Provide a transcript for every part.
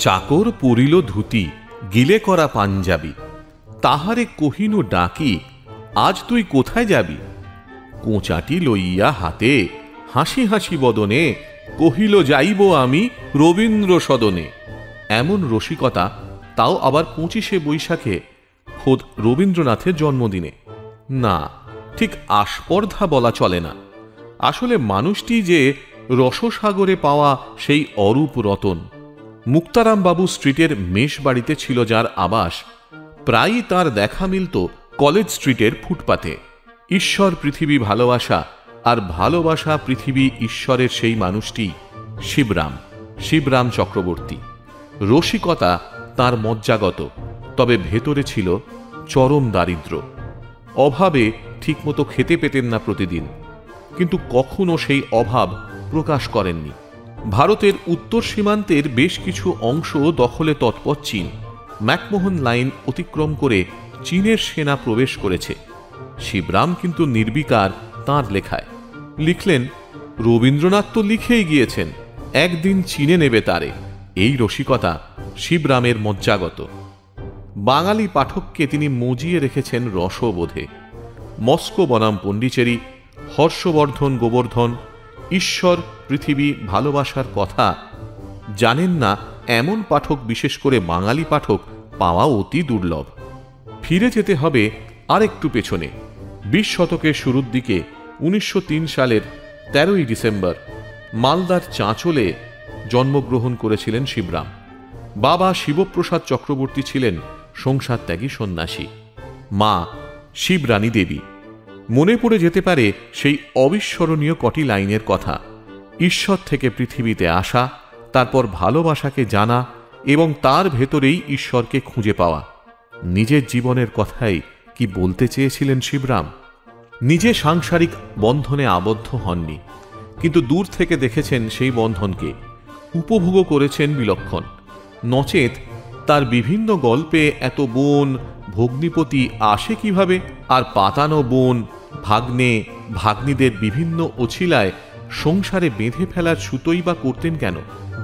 চাকর পরিল ধুতি, গিলে করা পাঞ্জাবি, তাহারে কহিনু ডাকি, আজ তুই কোথায় যাবি? কোঁচাটি লইয়া হাতে হাসি হাসি বদনে কহিল, যাইব আমি রবীন্দ্র সদনে। এমন রসিকতা, তাও আবার 25শে বৈশাখে, খোদ রবীন্দ্রনাথের জন্মদিনে। না, ঠিক আস্পর্ধা বলা চলে না। আসলে মানুষটি যে রসসাগরে পাওয়া সেই অরূপ রতন। মুক্তারামবাবু স্ট্রিটের মেষ বাড়িতে ছিল যার আবাস, প্রায়ই তার দেখা মিলত কলেজ স্ট্রিটের ফুটপাতে। ঈশ্বর পৃথিবী ভালোবাসা, আর ভালোবাসা পৃথিবী ঈশ্বরের সেই মানুষটি শিবরাম চক্রবর্তী। রসিকতা তার মজ্জাগত, তবে ভেতরে ছিল চরম দারিদ্র্য। অভাবে ঠিকমতো খেতে পেতেন না প্রতিদিন, কিন্তু কখনো সেই অভাব প্রকাশ করেননি। ভারতের উত্তর সীমান্তের বেশ কিছু অংশ দখলে তৎপর চীন। ম্যাকমোহন লাইন অতিক্রম করে চীনের সেনা প্রবেশ করেছে। শিবরাম কিন্তু নির্বিকার তাঁর লেখায়। লিখলেন, রবীন্দ্রনাথ তো লিখেই গিয়েছেন, একদিন চীনে নেবে তারে। এই রসিকতা শিবরামের মজ্জাগত। বাঙালি পাঠককে তিনি মজিয়ে রেখেছেন রসবোধে। মস্কো বনাম পণ্ডিচেরি, হর্ষবর্ধন গোবর্ধন, ঈশ্বর পৃথিবী ভালোবাসার কথা জানেন না এমন পাঠক, বিশেষ করে বাঙালি পাঠক, পাওয়া অতি দুর্লভ। ফিরে যেতে হবে আরেকটু পেছনে, 20 শতকের শুরুর দিকে। 1903 সালের 13ই ডিসেম্বর মালদার চাঁচলে জন্মগ্রহণ করেছিলেন শিবরাম। বাবা শিবপ্রসাদ চক্রবর্তী ছিলেন সংসার ত্যাগী সন্ন্যাসী, মা শিবরানী দেবী। মনে পড়ে যেতে পারে সেই অবিস্মরণীয় কটি লাইনের কথা। ঈশ্বর থেকে পৃথিবীতে আসা, তারপর ভালোবাসাকে জানা এবং তার ভেতরেই ঈশ্বরকে খুঁজে পাওয়া। নিজের জীবনের কথাই কি বলতে চেয়েছিলেন শিবরাম? নিজে সাংসারিক বন্ধনে আবদ্ধ হননি, কিন্তু দূর থেকে দেখেছেন সেই বন্ধনকে, উপভোগ করেছেন বিলক্ষণ। নচেত তার বিভিন্ন গল্পে এত বোন ভগ্নিপতি আসে কিভাবে? আর পাতানো বোন ভাগ্নে ভাগ্নিদের বিভিন্ন অছিলায় সংসারে বেঁধে ফেলার সুতোই বা করতেন কেন?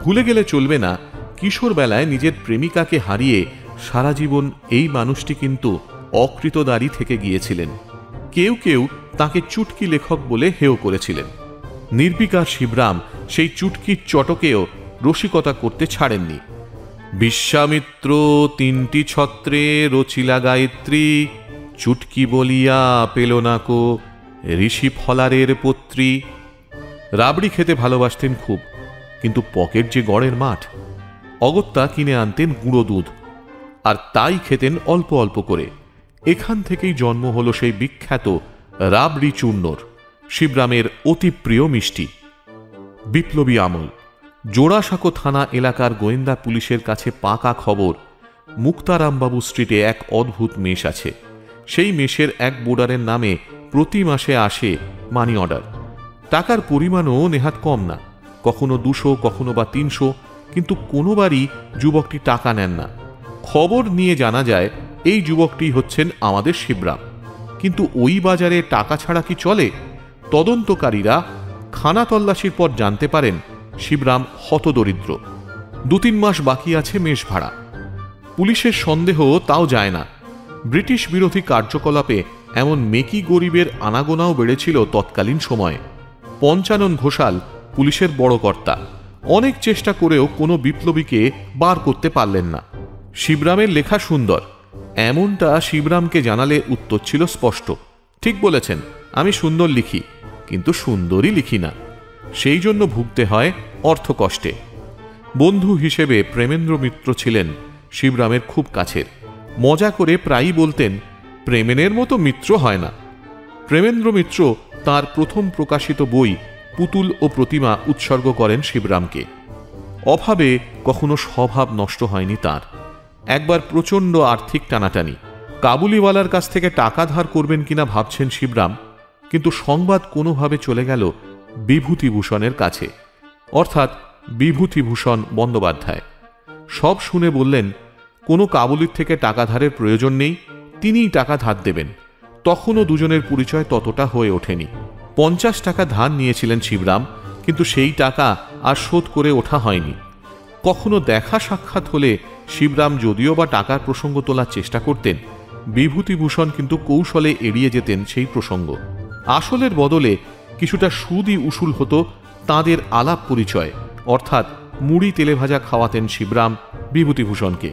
ভুলে গেলে চলবে না, কিশোরবেলায় নিজের প্রেমিকাকে হারিয়ে সারা জীবন এই মানুষটি কিন্তু অকৃতদারী থেকে গিয়েছিলেন। কেউ কেউ তাকে চুটকি লেখক বলে হেয় করেছিলেন। নির্বিকার শিবরাম সেই চুটকির চটকেও রসিকতা করতে ছাড়েননি। বিশ্বামিত্র 3টি ছত্রে রচিলা গায়ত্রী, চুটকি বলিয়া পেল না কো ঋষি ফলারের পত্রী। রাবড়ি খেতে ভালোবাসতেন খুব, কিন্তু পকেট যে গড়ের মাঠ। অগত্যা কিনে আনতেন গুঁড়ো দুধ, আর তাই খেতেন অল্প অল্প করে। এখান থেকেই জন্ম হল সেই বিখ্যাত রাবড়ি চূর্ণর, শিবরামের অতি প্রিয় মিষ্টি। বিপ্লবী আমল, জোড়াসাঁকো থানা এলাকার গোয়েন্দা পুলিশের কাছে পাকা খবর, মুক্তারামবাবু স্ট্রিটে এক অদ্ভুত মেষ আছে। সেই মেষের এক বোর্ডারের নামে প্রতি মাসে আসে মানি অর্ডার। টাকার পরিমাণও নেহাত কম না, কখনো 200, কখনো বা 300, কিন্তু কোনোবারই যুবকটি টাকা নেন না। খবর নিয়ে জানা যায় এই যুবকটি হচ্ছেন আমাদের শিবরাম। কিন্তু ওই বাজারে টাকা ছাড়া কি চলে? তদন্তকারীরা খানা তল্লাশির পর জানতে পারেন শিবরাম হতদরিদ্র। 2-3 মাস বাকি আছে মেষ ভাড়া। পুলিশের সন্দেহ তাও যায় না। ব্রিটিশ বিরোধী কার্যকলাপে এমন মেকি গরিবের আনাগোনাও বেড়েছিল তৎকালীন সময়ে। পঞ্চানন ঘোষাল পুলিশের বড় কর্তা, অনেক চেষ্টা করেও কোনো বিপ্লবীকে বার করতে পারলেন না। শিবরামের লেখা সুন্দর, এমনটা শিবরামকে জানালে উত্তর ছিল স্পষ্ট। ঠিক বলেছেন, আমি সুন্দর লিখি, কিন্তু সুন্দরই লিখি না, সেই জন্য ভুগতে হয় অর্থকষ্টে। বন্ধু হিসেবে প্রেমেন্দ্র মিত্র ছিলেন শিবরামের খুব কাছের। মজা করে প্রায়ই বলতেন, প্রেমেনের মতো মিত্র হয় না। প্রেমেন্দ্র মিত্র তার প্রথম প্রকাশিত বই পুতুল ও প্রতিমা উৎসর্গ করেন শিবরামকে। অভাবে কখনো স্বভাব নষ্ট হয়নি তার। একবার প্রচণ্ড আর্থিক টানাটানি, কাবুলিওয়ালার কাছ থেকে টাকা ধার করবেন কিনা ভাবছেন শিবরাম, কিন্তু সংবাদ কোনোভাবে চলে গেল বিভূতিভূষণের কাছে, অর্থাৎ বিভূতিভূষণ বন্দ্যোপাধ্যায়। সব শুনে বললেন, কোনো কাবুলির থেকে টাকা ধারের প্রয়োজন নেই, তিনিই টাকা ধার দেবেন। তখনও দুজনের পরিচয় ততটা হয়ে ওঠেনি। 50 টাকা ধার নিয়েছিলেন শিবরাম, কিন্তু সেই টাকা আর শোধ করে ওঠা হয়নি। কখনো দেখা সাক্ষাৎ হলে শিবরাম যদিও বা টাকার প্রসঙ্গ তোলার চেষ্টা করতেন, বিভূতিভূষণ কিন্তু কৌশলে এড়িয়ে যেতেন সেই প্রসঙ্গ। আসলের বদলে কিছুটা সুদই উসুল হতো তাঁদের আলাপ পরিচয়, অর্থাৎ মুড়ি তেলে ভাজা খাওয়াতেন শিবরাম বিভূতিভূষণকে।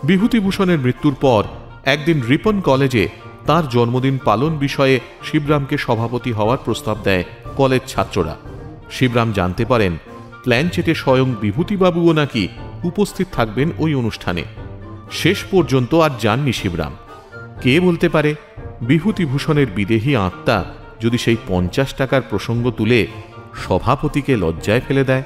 বিভূতিভূষণের মৃত্যুর পর একদিন রিপন কলেজে তার জন্মদিন পালন বিষয়ে শিবরামকে সভাপতি হওয়ার প্রস্তাব দেয় কলেজ ছাত্ররা। শিবরাম জানতে পারেন প্ল্যান চেটে স্বয়ং বিভূতিবাবুও নাকি উপস্থিত থাকবেন ওই অনুষ্ঠানে। শেষ পর্যন্ত আর যাননি শিবরাম। কে বলতে পারে বিভূতিভূষণের বিদেহী আত্মা যদি সেই 50 টাকার প্রসঙ্গ তুলে সভাপতিকে লজ্জায় ফেলে দেয়।